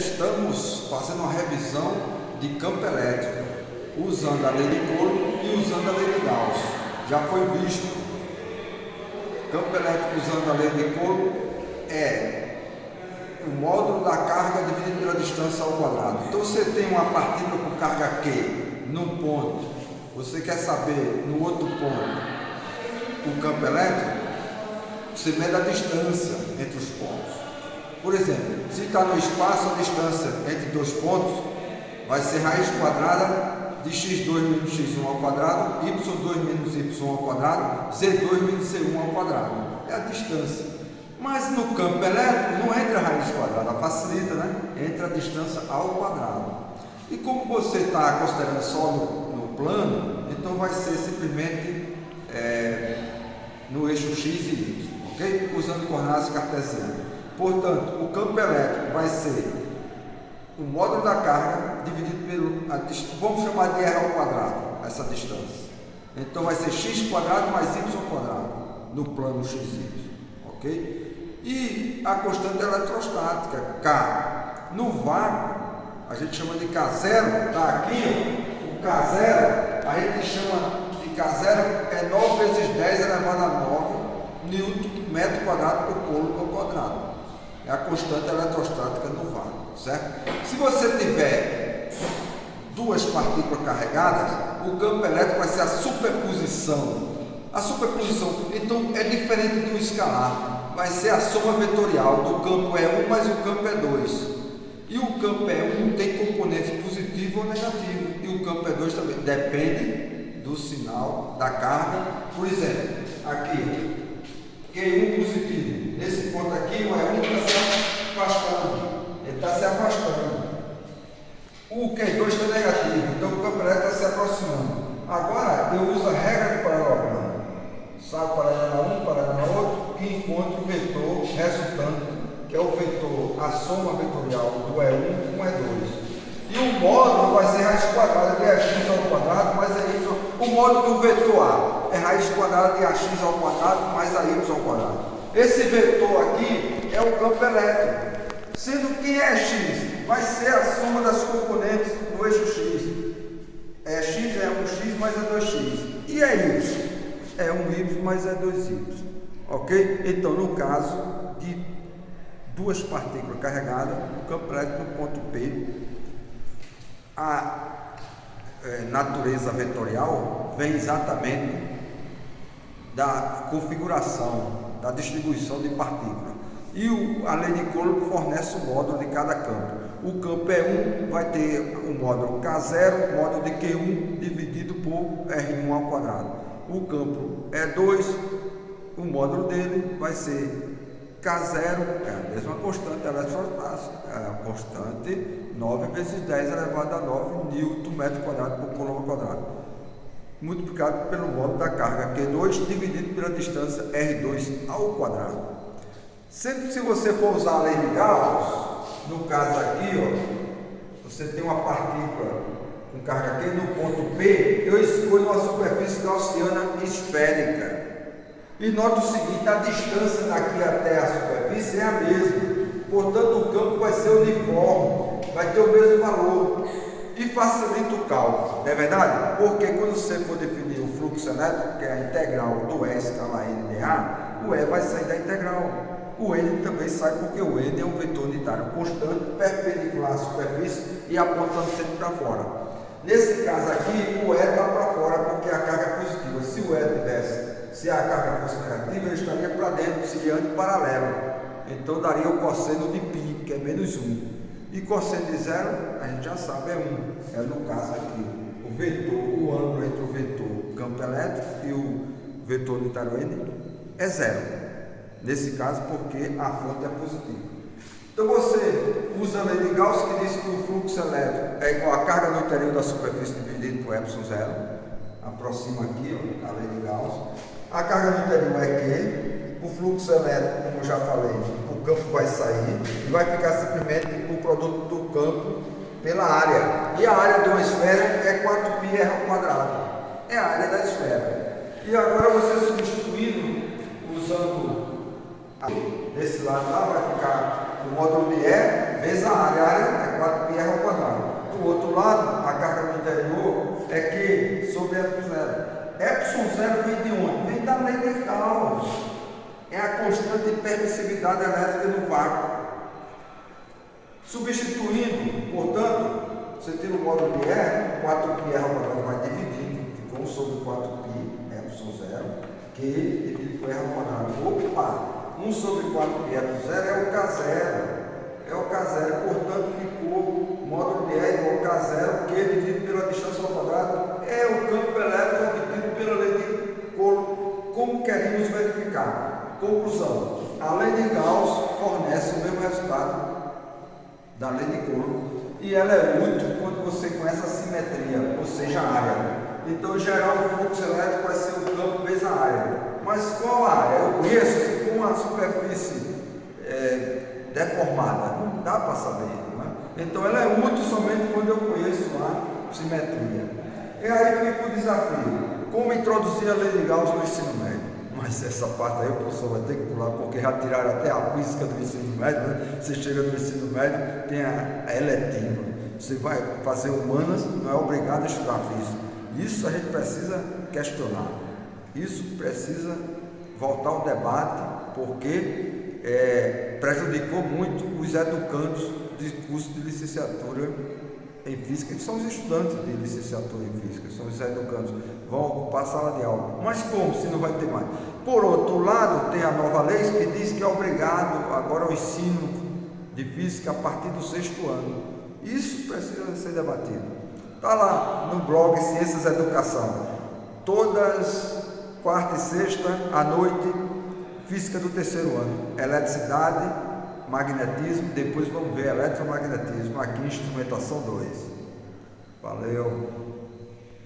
estamos fazendo uma revisão de campo elétrico, usando a lei de Coulomb e usando a lei de Gauss. Já foi visto, campo elétrico usando a lei de Coulomb é o módulo da carga dividido pela distância ao quadrado. Então você tem uma partícula com carga Q num ponto, você quer saber no outro ponto o campo elétrico, você mede a distância entre os pontos. Por exemplo, se está no espaço, a distância entre dois pontos vai ser raiz quadrada de x2 menos x1 ao quadrado, y2 menos y1 ao quadrado, z2 menos c1 ao quadrado. É a distância. Mas no campo elétrico não entra a raiz quadrada, facilita, né? Entra a distância ao quadrado. E como você está considerando só no plano, então vai ser simplesmente no eixo x e y, ok? Usando coordenadas cartesianas. Portanto, o campo elétrico vai ser o módulo da carga dividido pelo, vamos chamar de r ao quadrado, essa distância. Então vai ser x quadrado mais y quadrado no plano x e y, ok? E a constante elettrostática, K. No vácuo, a gente chama de K0, está aqui, ó, o K0, a gente chama de K0 é 9 vezes 10 elevado a 9 Newton metro quadrado por Coulomb ao quadrado. É a constante eletrostática no vácuo, certo? Se você tiver duas partículas carregadas, o campo elétrico vai ser a superposição. A superposição, então, é diferente do escalar. Vai ser a soma vetorial do campo E1 mais o campo E2. E o campo E1 tem componentes positivo ou negativo. E o campo E2 também depende do sinal da carga. Por exemplo, aqui, Q1 positivo. Nesse ponto aqui, o E1 está se afastando. Ele está se afastando. O Q2 está negativo. Então o campo elétrico está se aproximando. Agora eu uso a regra do paralelogramo. Saio paralelo 1, paralelo outro e encontro o vetor resultante, que é o vetor, a soma vetorial do E1 com o E2. E o módulo vai ser raiz quadrada de AX ao quadrado mais AY. O módulo do vetor A é raiz quadrada de AX ao quadrado mais AY ao quadrado. Esse vetor aqui é o campo elétrico. Sendo que é X, vai ser a soma das componentes do eixo X. É X é 1x mais é 2x. E é Y? É 1y mais é 2y. Ok? Então, no caso de duas partículas carregadas, o campo elétrico no ponto P, a natureza vetorial vem exatamente da configuração, da distribuição de partículas. E a lei de Coulomb fornece o módulo de cada campo. O campo E1 vai ter o módulo K0, o módulo de Q1 dividido por R1 ao quadrado. O campo E2, o módulo dele vai ser K0, é a mesma constante eletrostática, é a constante 9 vezes 10 elevado a 9 Newton metro quadrado por Coulomb ao quadrado, multiplicado pelo módulo da carga Q2 dividido pela distância R2 ao quadrado. Sempre se você for usar a lei de Gauss, no caso aqui, ó, você tem uma partícula com carga Q no ponto P, eu escolho uma superfície gaussiana esférica. E nota o seguinte, a distância daqui até a superfície é a mesma. Portanto, o campo vai ser uniforme, vai ter o mesmo valor. E facilita o cálculo, não é verdade? Porque quando você for definir o fluxo elétrico, que é a integral do E escalar N dA, o E vai sair da integral. O N também sai porque o N é um vetor unitário constante, perpendicular à superfície e apontando sempre para fora. Nesse caso aqui, o E está para fora porque a carga é positiva. Se o E tivesse, se a carga fosse negativa, ele estaria para dentro, seria antiparalelo. Então daria o cosseno de π, que é menos 1. E cosseno de zero, a gente já sabe, é 1. É no caso aqui, o vetor, o ângulo entre o vetor campo elétrico e o vetor unitário N é zero. Nesse caso, porque a fonte é positiva. Então você usa a lei de Gauss, que diz que o fluxo elétrico é igual a carga no interior da superfície dividido por ε0. Aproxima aqui, ó, a lei de Gauss. A carga no interior é Q. O fluxo elétrico, como eu já falei, o campo vai sair e vai ficar simplesmente o produto do campo pela área. E a área de uma esfera é 4πr ao quadrado. É a área da esfera. E agora você substituindo, usando desse lado lá, vai ficar o módulo de E vezes a área. A área zero vem de onde? Vem da lei de Gauss. É a constante de permissividade elétrica no vácuo. Substituindo, portanto, você tira o módulo de R, 4πr ao quadrado vai dividindo, ficou 1 sobre 4π, epsilon zero, que dividido por R ao quadrado. Opa! 1 sobre 4π epsilon zero é o K0. É o K0, portanto, ficou módulo de R igual ao K0, que dividido pela distância ao quadrado é o campo elétrico obtido pela lei de Coulomb, como queríamos verificar. Conclusão: a lei de Gauss fornece o mesmo resultado da lei de Coulomb e ela é útil quando você conhece a simetria, ou seja, a área. Então, em geral, o fluxo elétrico vai ser o campo vezes a área. Mas qual a área? Eu conheço se for uma superfície deformada, não dá para saber, não é? Então ela é útil somente quando eu conheço a simetria. E aí fica o desafio: como introduzir a lei de Gauss no ensino médio? Mas essa parte aí o professor vai ter que pular, porque já tiraram até a física do ensino médio, né? Você chega no ensino médio, tem a eletiva, você vai fazer humanas, não é obrigado a estudar física. Isso a gente precisa questionar, isso precisa voltar ao debate, porque prejudicou muito os educandos de curso de licenciatura em física, que são os estudantes de licenciatura em física, são os educandos, vão ocupar a sala de aula. Mas como, se não vai ter mais? Por outro lado, tem a nova lei que diz que é obrigado agora o ensino de física a partir do 6º ano. Isso precisa ser debatido. Está lá no blog Ciências Educação, todas quarta e sexta à noite, física do 3º ano, eletricidade, magnetismo, depois vamos ver eletromagnetismo, aqui instrumentação 2. Valeu!